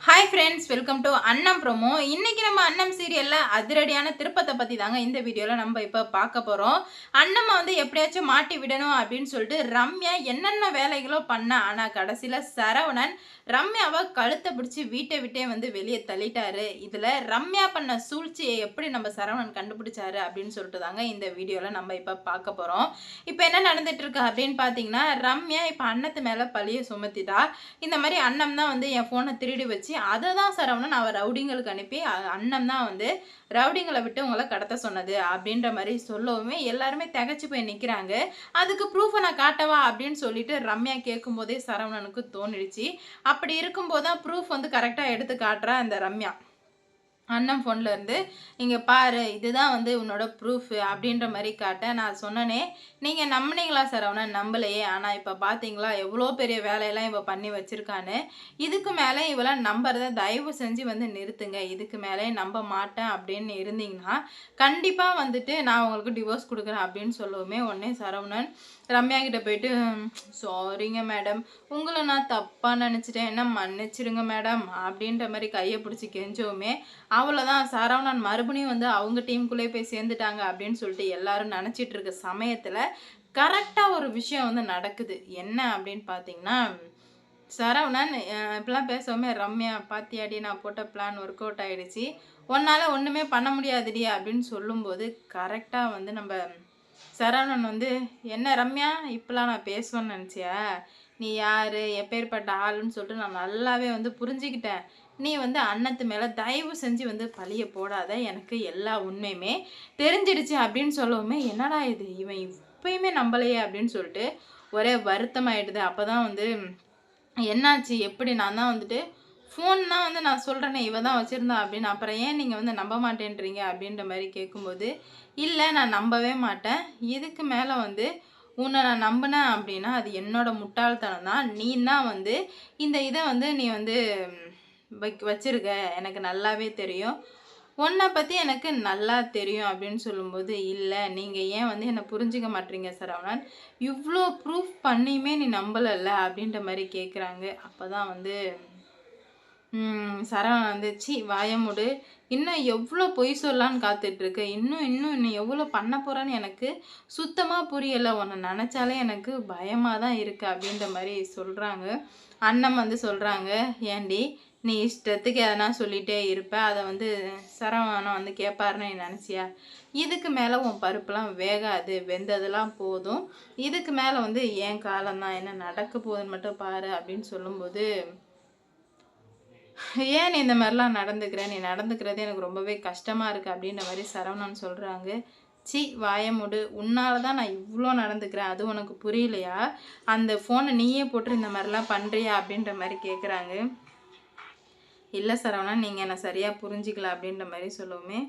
Hi friends, welcome to அன்னம் promo. இன்னைக்கு நம்ம அன்னம் சீரியல்ல அதிரடியான திருப்பத்தை பத்தி தாங்க இந்த வீடியோல நம்ம இப்ப பார்க்க போறோம். அன்னம்மா வந்து எப்படியாச்சும் மாட்டி விடணும் அப்படின்னு சொல்லிட்டு ரம்யா என்னென்ன வேலைகளோ பண்ணா. ஆனா கடைசியில சரவணன் ரம்யாவை கழுத்தை பிடிச்சி வீட்டை விட்டே வந்து வெளியே தள்ளிட்டாரு. இதுல ரம்யா பண்ண சூழ்ச்சியை எப்படி நம்ம சரவணன் கண்டுபிடிச்சாரு அப்படின்னு சொல்லிட்டு தாங்க இந்த வீடியோல நம்ம இப்ப பார்க்க போறோம். இப்ப என்ன நடந்துட்டு இருக்கு அப்படின்னு பாத்தீங்கன்னா, ரம்யா இப்ப அன்னத்து மேல பழிய சுமத்திட்டா. இந்த மாதிரி அன்னம் தான் வந்து என் போனை திருடி வச்சு அதை தான் சரவணன் அவர் ரவுடிங்களுக்கு அனுப்பி அண்ணன் தான் வந்து ரவுடிங்களை விட்டு உங்களை கடத்த சொன்னது அப்படின்ற மாதிரி சொல்லவுமே எல்லாருமே திகச்சு போய் நிற்கிறாங்க. அதுக்கு ப்ரூஃபை நான் காட்டவா அப்படின்னு சொல்லிட்டு ரம்யா கேட்கும் போதே சரவணனுக்கு தோணிடுச்சு. அப்படி இருக்கும்போது தான் ப்ரூஃப் வந்து கரெக்டாக எடுத்து காட்டுறா இந்த ரம்யா. அண்ணன் ஃபோனில் இருந்து இங்கே பாரு, இதுதான் வந்து உன்னோட ப்ரூஃபு அப்படின்ற மாதிரி காட்ட. நான் சொன்னனே, நீங்கள் நம்பினீங்களா சரவணன்? நம்பலையே. ஆனால் இப்போ பார்த்தீங்களா எவ்வளோ பெரிய வேலையெல்லாம் இவ பண்ணி வச்சுருக்கான்னு. இதுக்கு மேலே இவெல்லாம் நம்புறத தயவு செஞ்சு வந்து நிறுத்துங்க. இதுக்கு மேலே நம்ப மாட்டேன் அப்படின்னு இருந்தீங்கன்னா கண்டிப்பாக வந்துட்டு நான் உங்களுக்கு டிவோர்ஸ் கொடுக்குறேன் அப்படின்னு சொல்லவுமே உடனே சரவணன் ரம்யா கிட்ட போயிட்டு, சாரிங்க மேடம், உங்களை நான் தப்பாக நினச்சிட்டேன், என்ன மன்னிச்சிடுங்க மேடம் அப்படின்ற மாதிரி கையை பிடிச்சி கெஞ்சவுமே அவ்வளோதான். சரவணன் மறுபடியும் வந்து அவங்க டீமுக்குள்ளே போய் சேர்ந்துட்டாங்க அப்படின்னு சொல்லிட்டு எல்லாரும் நினச்சிட்டு இருக்க சமயத்தில் கரெக்டாக ஒரு விஷயம் வந்து நடக்குது. என்ன அப்படின்னு பார்த்தீங்கன்னா, சரவணன் இப்படிலாம் பேசவுமே ரம்யா, பாத்தியாடி நான் போட்ட பிளான் ஒர்க் அவுட் ஆகிடுச்சு, உன்னால் ஒன்றுமே பண்ண முடியாதுடி அப்படின்னு சொல்லும்போது கரெக்டாக வந்து நம்ம சரவணன் வந்து, என்ன ரம்யா இப்பெல்லாம் நான் பேசுவேன்னு நினச்சியா? நீ யார், எப்பேற்பட்ட ஆளுன்னு சொல்லிட்டு நான் நல்லாவே வந்து புரிஞ்சுக்கிட்டேன். நீ வந்து அன்னத்து மேலே தயவு செஞ்சு வந்து பழிய போடாத, எனக்கு எல்லா உண்மையுமே தெரிஞ்சிடுச்சு அப்படின்னு சொல்லவுமே, என்னடா இது இவன் இப்பயுமே நம்பலையே அப்படின்னு சொல்லிட்டு ஒரே வருத்தமாயிடுது. அப்போ தான் வந்து என்னாச்சு, எப்படி, நான் தான் வந்துட்டு ஃபோன் தான் வந்து நான் சொல்கிறேனே இவ தான் வச்சுருந்தா அப்படின்னு, அப்புறம் ஏன் நீங்கள் வந்து நம்ப மாட்டேன்றீங்க அப்படின்ற மாதிரி கேட்கும்போது, இல்லை நான் நம்பவே மாட்டேன், இதுக்கு மேலே வந்து உன்னை நான் நம்பினேன் அப்படின்னா அது என்னோட முட்டாள்தனம் தான். நீ தான் வந்து இந்த இதை வந்து நீ வந்து வச்சிருக்க, எனக்கு நல்லாவே தெரியும், உன்னை பற்றி எனக்கு நல்லா தெரியும் அப்படின்னு சொல்லும்போது, இல்லை நீங்கள் ஏன் வந்து என்னை புரிஞ்சிக்க மாட்டீங்க சரவணன், இவ்வளோ ப்ரூஃப் பண்ணியுமே நீ நம்பலைல்ல அப்படின்ற மாதிரி கேட்குறாங்க. அப்போ தான் வந்து சரவணன் வந்து, சி வாய மூடு, இன்னும் எவ்வளோ பொய் சொல்லலான்னு காத்துட்ருக்கு, இன்னும் எவ்வளோ பண்ண போகிறான்னு எனக்கு சுத்தமாக புரியலை, உன்னை நினச்சாலே எனக்கு பயமாக தான் இருக்குது அப்படின்ற மாதிரி சொல்கிறாங்க. அண்ணன் வந்து சொல்கிறாங்க, ஏண்டி நீ இஷ்டத்துக்கு எதனா சொல்லிகிட்டே இருப்ப, அதை வந்து சரவணன் வந்து கேட்பாருன்னு நீ நினச்சியா? இதுக்கு மேலே உன் பருப்புலாம் வேகாது, வெந்ததெல்லாம் போதும், இதுக்கு மேலே வந்து என் காலம்தான், என்ன நடக்க போகுதுன்னு மட்டும் பாரு அப்படின்னு சொல்லும்போது, ஏன் நீ இந்த மாதிரிலாம் நடந்துக்கிற, நீ நடந்துக்கிறதே எனக்கு ரொம்பவே கஷ்டமாக இருக்குது அப்படின்ற மாதிரி சரவணன் சொல்கிறாங்க. சி வாய மூடு, உன்னால தான் நான் இவ்வளோ நடந்துக்கிறேன், அது உனக்கு புரியலையா? அந்த ஃபோனை நீயே போட்டு இந்த மாதிரிலாம் பண்ணுறியா அப்படின்ற மாதிரி கேட்குறாங்க. இல்லை சரவணன், நீங்கள் என்னை சரியாக புரிஞ்சிக்கல அப்படின்ற மாதிரி சொல்லுவோமே,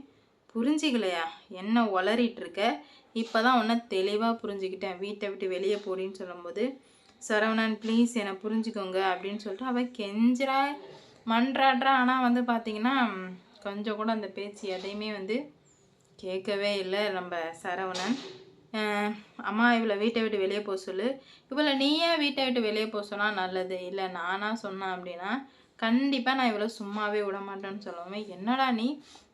புரிஞ்சிக்கலையா, என்ன உளறிட்டுருக்க, இப்போ தான் உன்னை தெளிவாக புரிஞ்சுக்கிட்டேன், வீட்டை விட்டு வெளியே போடின்னு சொல்லும்போது, சரவணன் ப்ளீஸ் என்னை புரிஞ்சுக்கோங்க அப்படின்னு சொல்லிட்டு அவள் கெஞ்சிரா மன்றாடுறா. ஆனால் வந்து பார்த்திங்கன்னா கொஞ்சம் கூட அந்த பேச்சு எதையுமே வந்து கேட்கவே இல்லை நம்ம சரவணன். அம்மா இவளை வீட்டை விட்டு வெளியே போக சொல்லு, இவளை நீயே வீட்டை விட்டு வெளியே போக சொன்னால் நல்லது, இல்லை நானாக சொன்னேன் அப்படின்னா கண்டிப்பாக நான் இவ்வளோ சும்மாவே விட மாட்டேன்னு சொல்லுவோமே, என்னடா நீ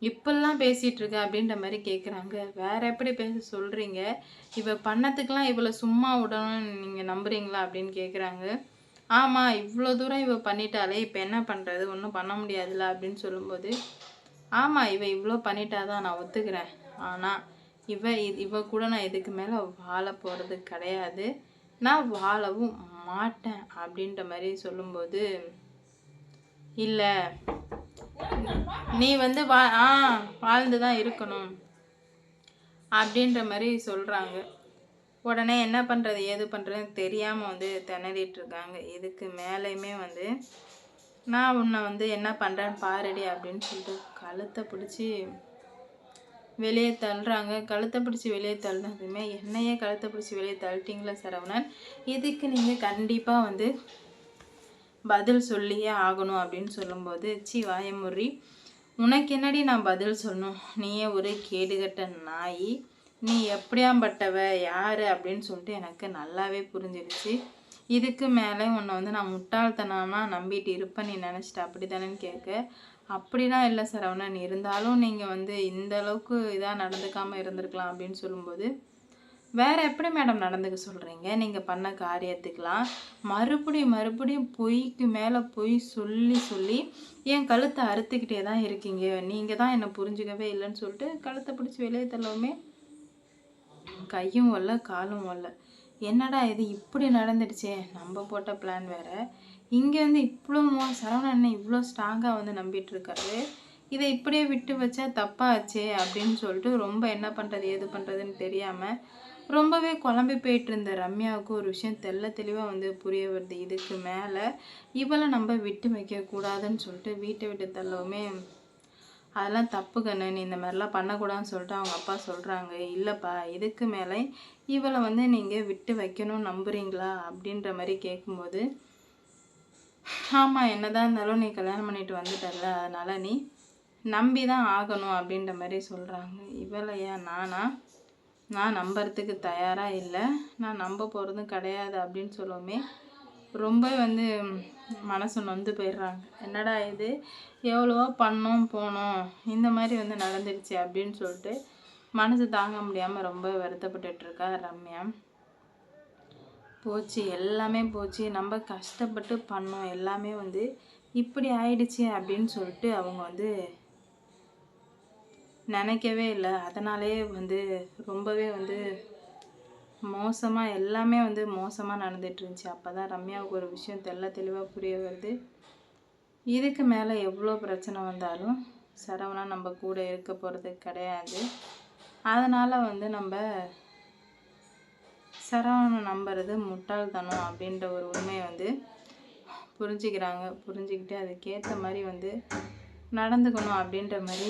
இப்படிலாம் பேசிகிட்டு இருக்க அப்படின்ற மாதிரி கேட்குறாங்க. வேற எப்படி பேச சொல்கிறீங்க, இவ பண்ணத்துக்கெலாம் இவ்வளோ சும்மா விடணும்னு நீங்கள் நம்புறீங்களா அப்படின்னு கேட்குறாங்க. ஆமாம், இவ்வளோ தூரம் இவ பண்ணிட்டாலே இப்போ என்ன பண்ணுறது, ஒன்றும் பண்ண முடியாதுல்ல அப்படின்னு சொல்லும்போது, ஆமாம் இவ இவ்வளோ பண்ணிட்டாதான் நான் ஒத்துக்கிறேன், ஆனால் இவ கூட நான் இதுக்கு மேலே வாழ போகிறது கிடையாது, நான் வாழவும் மாட்டேன் அப்படின்ற மாதிரி சொல்லும்போது, இல்லை நீ வந்து வாழ்ந்து தான் இருக்கணும் அப்படின்ற மாதிரி சொல்கிறாங்க. உடனே என்ன பண்ணுறது ஏது பண்ணுறதுன்னு தெரியாமல் வந்து திணறிட்டுருக்காங்க. இதுக்கு மேலேயுமே வந்து நான் உன்னை வந்து என்ன பண்ணுறேன்னு பாருடி அப்படின்னு சொல்லிட்டு கழுத்தை பிடிச்சி வெளியே தள்ளுறாங்க. கழுத்தை பிடிச்சி வெளியே தள்ளினதுமே, என்னையே கழுத்தை பிடிச்சி வெளியே தள்ளிட்டிங்களா சரவணன், இதுக்கு நீங்கள் கண்டிப்பாக வந்து பதில் சொல்லியே ஆகணும் அப்படின்னு சொல்லும்போது, சி வாயமுறி, உனக்கு என்னடி நான் பதில் சொல்லணும், நீயே ஒரு கேடுகட்ட நாய், நீ எப்படியாம்பட்டவ யார் அப்படின்னு சொல்லிட்டு எனக்கு நல்லாவே புரிஞ்சிடுச்சு. இதுக்கு மேலே உன்னை வந்து நான் முட்டாள்தனமாக நம்பிட்டு இருப்பேன் நீ நினச்சிட்ட அப்படி தானேன்னு கேட்க, அப்படிலாம் இல்லை சரவணன், இருந்தாலும் நீங்கள் வந்து இந்த அளவுக்கு இதாக நடந்துக்காமல் இருந்திருக்கலாம் அப்படின்னு சொல்லும்போது, வேறு எப்படி மேடம் நடந்துக்க சொல்கிறீங்க? நீங்கள் பண்ண காரியத்துக்கெலாம் மறுபடியும் பொய்க்கு மேலே பொய் சொல்லி என் கழுத்தை அறுத்துக்கிட்டே தான் இருக்கீங்க. நீங்கள் தான் என்னை புரிஞ்சுக்கவே இல்லைன்னு சொல்லிட்டு கழுத்தை பிடிச்சி வெளியே தள்ளவுமே கையும் வரல காலும் வரல. என்னடா இது இப்படி நடந்துடுச்சே, நம்ம போட்ட பிளான் வேறு, இங்கே வந்து இவ்வளோ சரவணன் அண்ணன் இவ்வளோ ஸ்ட்ராங்காக வந்து நம்பிட்டு இருக்காரு, இதை இப்படியே விட்டு வச்சா தப்பாச்சே அப்படின்னு சொல்லிட்டு ரொம்ப என்ன பண்ணுறது ஏது பண்ணுறதுன்னு தெரியாமல் ரொம்பவே குழம்பி போயிட்டு இருந்த ரம்யாவுக்கு ஒரு விஷயம் தெளிவாக வந்து புரிய வருது. இதுக்கு மேலே இவளை நம்ம விட்டு வைக்கக்கூடாதுன்னு சொல்லிட்டு வீட்டை விட்டு தள்ளவுமே, அதெல்லாம் தப்பு கண்ணு, நீ இந்த மாதிரிலாம் பண்ணக்கூடாதுன்னு சொல்லிட்டு அவங்க அப்பா சொல்கிறாங்க. இல்லைப்பா, இதுக்கு மேலே இவளை வந்து நீங்கள் விட்டு வைக்கணும்னு நம்புறீங்களா அப்படின்ற மாதிரி கேட்கும்போது, ஆமாம் என்னதான் இருந்தாலும் நீ கல்யாணம் பண்ணிட்டு வந்துட்டல, அதனால் நீ நம்பி தான் ஆகணும் அப்படின்ற மாதிரி சொல்கிறாங்க. இவளையா நான் நம்புறதுக்கு தயாராக இல்லை, நான் நம்ப போகிறதும் கிடையாது அப்படின்னு சொல்லவுமே ரொம்ப வந்து மனசு நொந்து போயிடுறாங்க. என்னடா இது எவ்வளவோ பண்ணோம் போனோம், இந்த மாதிரி வந்து நடந்துடுச்சு அப்படின்னு சொல்லிட்டு மனசு தாங்க முடியாமல் ரொம்ப வருத்தப்பட்டுட்ருக்கா ரம்யா. போச்சு எல்லாமே போச்சு, நம்ம கஷ்டப்பட்டு பண்ணோம் எல்லாமே வந்து இப்படி ஆயிடுச்சு அப்படின்னு சொல்லிட்டு அவங்க வந்து நினைக்கவே இல்லை. அதனாலே வந்து ரொம்பவே வந்து மோசமாக எல்லாமே வந்து மோசமாக நடந்துட்டு இருந்துச்சு. அப்போ தான் ரம்யாவுக்கு ஒரு விஷயம் தெளிவாக புரிய வருது. இதுக்கு மேலே எவ்வளோ பிரச்சனை வந்தாலும் சரவணன் நம்ம கூட இருக்க போகிறது கிடையாது. அதனால் வந்து நம்ம சரவணனை நம்புறது முட்டாள்தனம் அப்படின்ற ஒரு உண்மையை வந்து புரிஞ்சுக்கிறாங்க. புரிஞ்சுக்கிட்டு அதுக்கேற்ற மாதிரி வந்து நடந்துக்கணும் அப்படின்ற மாதிரி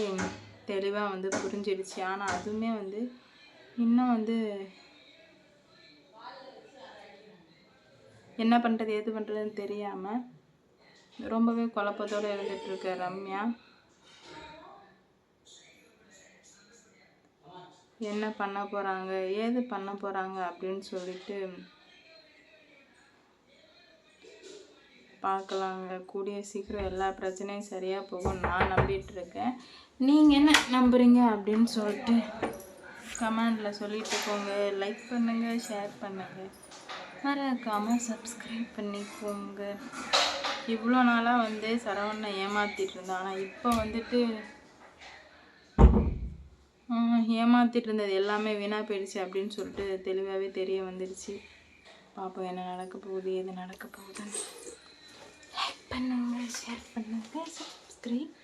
தெளிவாக வந்து புரிஞ்சிடுச்சு. ஆனால் அதுவுமே வந்து இன்னும் வந்து என்ன பண்ணுறது ஏது பண்ணுறதுன்னு தெரியாமல் ரொம்பவே குழப்பத்தோடு இருந்துகிட்ருக்க ரம்யா என்ன பண்ண போகிறாங்க ஏது பண்ண போகிறாங்க அப்படின்னு சொல்லிட்டு பார்க்கலாங்க. கூடிய சீக்கிரம் எல்லா பிரச்சனையும் சரியாக போகும் நான் நம்பிட்டுருக்கேன். நீங்கள் என்ன நம்புறீங்க அப்படின்னு சொல்லிட்டு கமெண்டில் சொல்லிட்டு போங்க. லைக் பண்ணுங்கள், ஷேர் பண்ணுங்கள், மறக்காமல் சப்ஸ்கிரைப் பண்ணிக்கோங்க. இவ்வளோ நாளாக வந்து சரவணனை ஏமாற்றிட்டு இருந்தேன், ஆனால் இப்போ வந்துட்டு ஏமாற்றிட்டு இருந்தது எல்லாமே வீணாக போயிடுச்சு அப்படின்னு சொல்லிட்டு தெளிவாகவே தெரிய வந்துடுச்சு. பார்ப்போம் என்ன நடக்க போகுது ஏது நடக்க போகுதுன்னு. லைக் பண்ணுங்கள், ஷேர் பண்ணுங்கள், சப்ஸ்கிரைப்